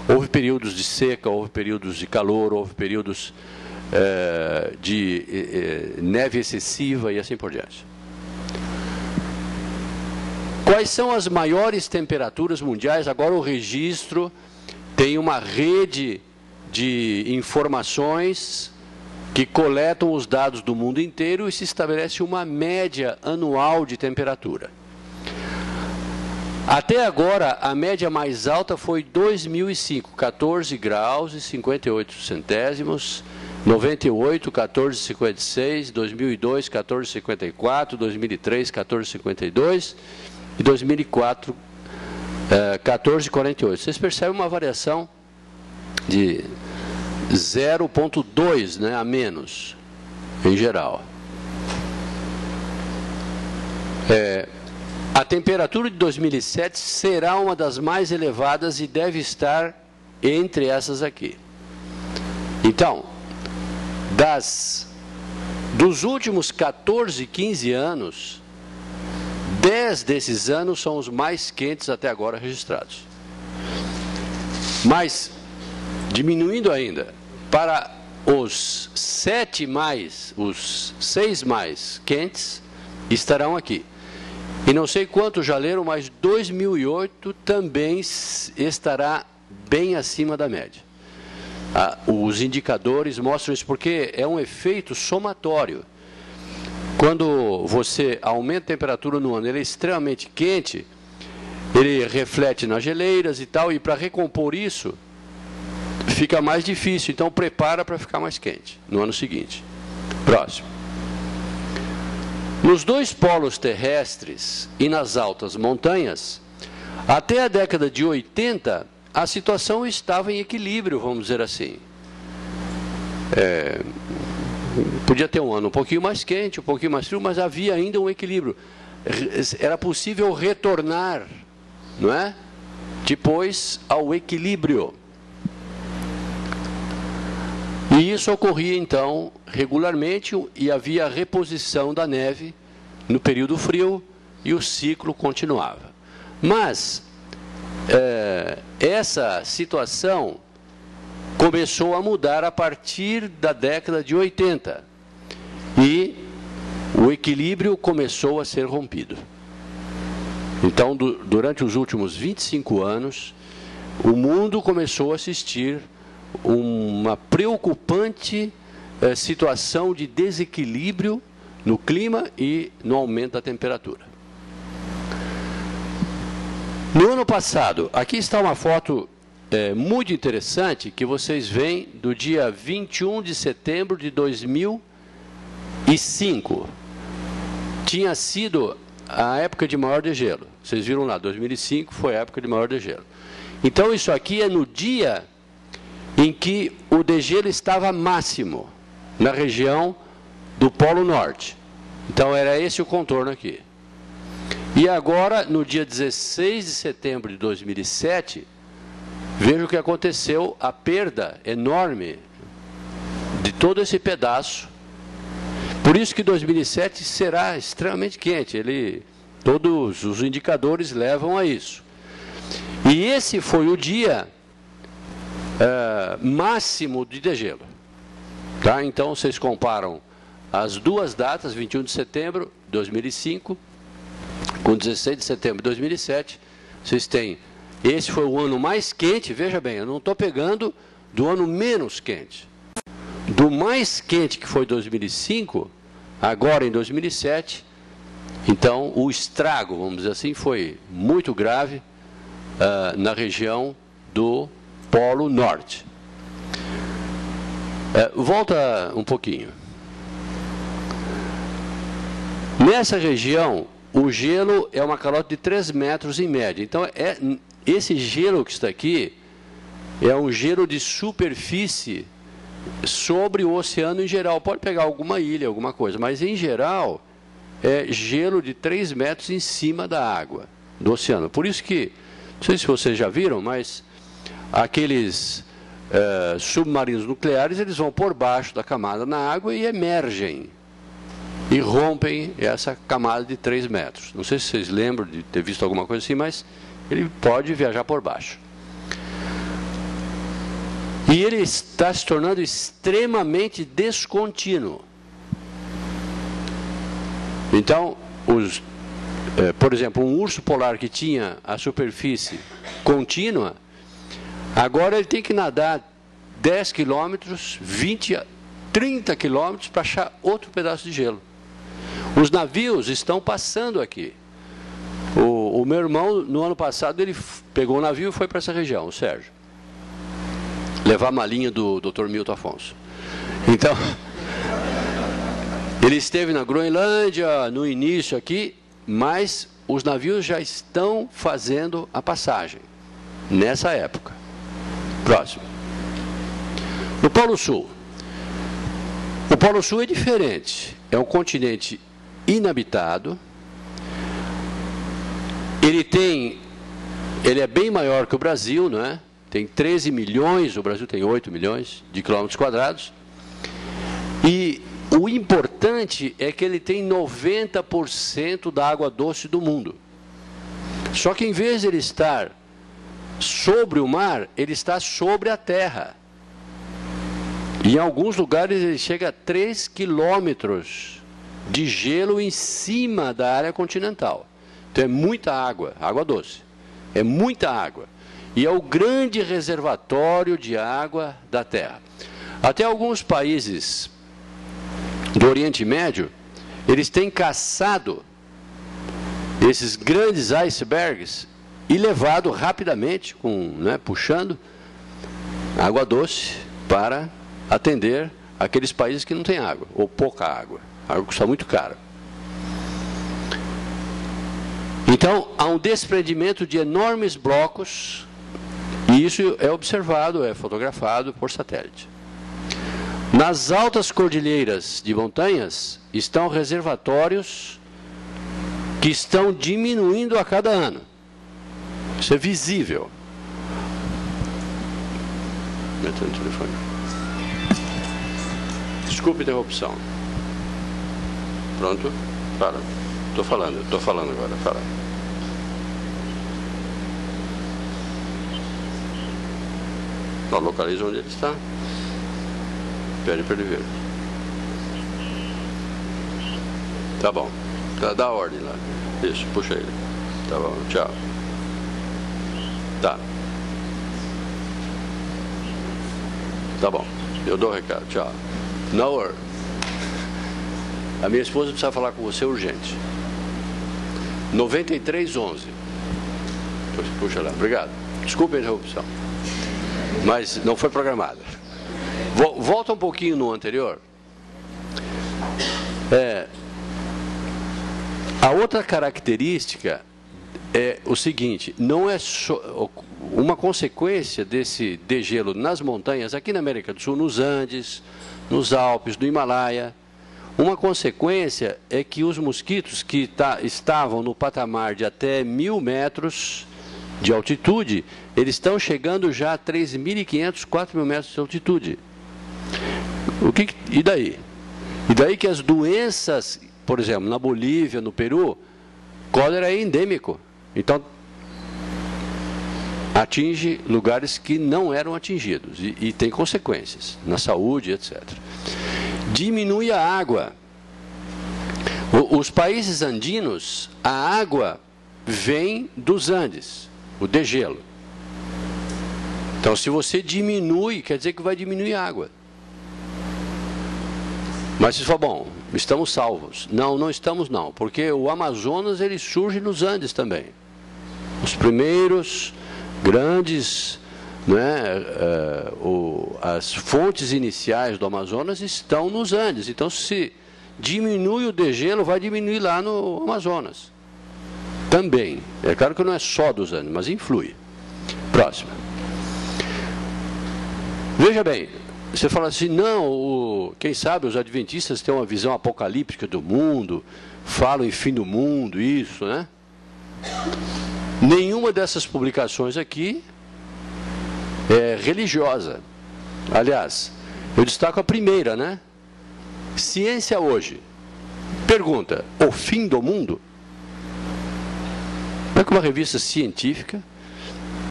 Houve períodos de seca, houve períodos de calor, houve períodos de neve excessiva e assim por diante. Quais são as maiores temperaturas mundiais? Agora o registro tem uma rede de informações que coletam os dados do mundo inteiro e se estabelece uma média anual de temperatura. Até agora, a média mais alta foi 2005, 14 graus e 58 centésimos, 98, 14,56, 2002, 14,54, 2003, 14,52 e 2004, 14,48. Vocês percebem uma variação de 0,2, né, a menos, em geral. A temperatura de 2007 será uma das mais elevadas e deve estar entre essas aqui. Então, dos últimos 14, 15 anos, 10 desses anos são os mais quentes até agora registrados. Mas, diminuindo ainda, para os 6 mais quentes estarão aqui. E não sei quantos já leram, mas 2008 também estará bem acima da média. Os indicadores mostram isso porque é um efeito somatório. Quando você aumenta a temperatura no ano, ele é extremamente quente, ele reflete nas geleiras e tal, e para recompor isso, fica mais difícil. Então, prepara para ficar mais quente no ano seguinte. Próximo. Nos dois polos terrestres e nas altas montanhas, até a década de 80, a situação estava em equilíbrio, vamos dizer assim. Podia ter um ano um pouquinho mais quente, um pouquinho mais frio, mas havia ainda um equilíbrio. Era possível retornar, não é? Depois ao equilíbrio. E isso ocorria, então, regularmente, e havia reposição da neve no período frio, e o ciclo continuava. Mas, essa situação começou a mudar a partir da década de 80, e o equilíbrio começou a ser rompido. Então, durante os últimos 25 anos, o mundo começou a assistir uma preocupante situação de desequilíbrio no clima e no aumento da temperatura. No ano passado, aqui está uma foto muito interessante que vocês veem do dia 21 de setembro de 2005. Tinha sido a época de maior degelo. Vocês viram lá, 2005 foi a época de maior degelo. Então, isso aqui é no dia em que o degelo estava máximo na região do Polo Norte. Então, era esse o contorno aqui. E agora, no dia 16 de setembro de 2007, veja o que aconteceu, a perda enorme de todo esse pedaço. Por isso que 2007 será extremamente quente. Todos os indicadores levam a isso. E esse foi o dia máximo de degelo. Tá? Então, vocês comparam as duas datas, 21 de setembro de 2005, com 16 de setembro de 2007, vocês têm, esse foi o ano mais quente, veja bem, eu não estou pegando do ano menos quente. Do mais quente, que foi 2005, agora em 2007, então o estrago, vamos dizer assim, foi muito grave na região do Polo Norte. Volta um pouquinho. Nessa região, o gelo é uma calota de 3 metros em média. Então, esse gelo que está aqui é um gelo de superfície sobre o oceano em geral. Pode pegar alguma ilha, alguma coisa, mas em geral é gelo de 3 metros em cima da água do oceano. Por isso que, não sei se vocês já viram, mas aqueles submarinos nucleares, eles vão por baixo da camada na água e emergem e rompem essa camada de 3 metros. Não sei se vocês lembram de ter visto alguma coisa assim, mas ele pode viajar por baixo. E ele está se tornando extremamente descontínuo. Então, por exemplo, um urso polar que tinha a superfície contínua, agora ele tem que nadar 10 quilômetros, 20, 30 quilômetros para achar outro pedaço de gelo. Os navios estão passando aqui. O meu irmão, no ano passado, ele pegou um navio e foi para essa região, o Sérgio. Levar a malinha do Dr. Milton Afonso. Então, ele esteve na Groenlândia, no início aqui, mas os navios já estão fazendo a passagem, nessa época. Próximo. No Polo Sul. O Polo Sul é diferente. É um continente inabitado. Ele é bem maior que o Brasil, não é? Tem 13 milhões, o Brasil tem 8 milhões de quilômetros quadrados. E o importante é que ele tem 90% da água doce do mundo. Só que em vez de ele estar sobre o mar, ele está sobre a terra. E em alguns lugares ele chega a 3 quilômetros de gelo em cima da área continental. Então é muita água, água doce. É muita água. E é o grande reservatório de água da Terra. Até alguns países do Oriente Médio, eles têm caçado esses grandes icebergs e levado rapidamente, puxando água doce para atender aqueles países que não têm água, ou pouca água. A água custa muito caro. Então, há um desprendimento de enormes blocos, e isso é observado, é fotografado por satélite. Nas altas cordilheiras de montanhas, estão reservatórios que estão diminuindo a cada ano. Isso é visível. Desculpe a interrupção. Pronto? Fala. Estou falando agora. Fala. Localiza onde ele está. Pede para ele ver. Tá bom. Dá a ordem lá. Isso, puxa ele. Tá bom, tchau. Tá. Tá bom. Eu dou o recado, tchau. No worry. A minha esposa precisa falar com você urgente. 9311. Puxa lá, obrigado. Desculpe a interrupção. Mas não foi programada. Volta um pouquinho no anterior. A outra característica é o seguinte, não é só uma consequência desse degelo nas montanhas, aqui na América do Sul, nos Andes, nos Alpes, no Himalaia. Uma consequência é que os mosquitos que estavam no patamar de até 1.000 metros de altitude, eles estão chegando já a 3.500, 4.000 metros de altitude. E daí? E daí que as doenças, por exemplo, na Bolívia, no Peru, cólera é endêmico. Então, atinge lugares que não eram atingidos e tem consequências na saúde, etc. Diminui a água. Os países andinos, a água vem dos Andes, o degelo. Então, se você diminui, quer dizer que vai diminuir a água. Mas você fala, bom, estamos salvos. Não, não estamos não, porque o Amazonas ele surge nos Andes também. Os primeiros grandes, as fontes iniciais do Amazonas estão nos Andes. Então, se diminui o degelo, vai diminuir lá no Amazonas. Também. É claro que não é só dos Andes, mas influi. Próximo. Veja bem, você fala assim, não, quem sabe os adventistas têm uma visão apocalíptica do mundo, falam em fim do mundo, isso, né? Nenhuma dessas publicações aqui é religiosa. Aliás, eu destaco a primeira, né? Ciência Hoje. Pergunta, o fim do mundo? Como é que uma revista científica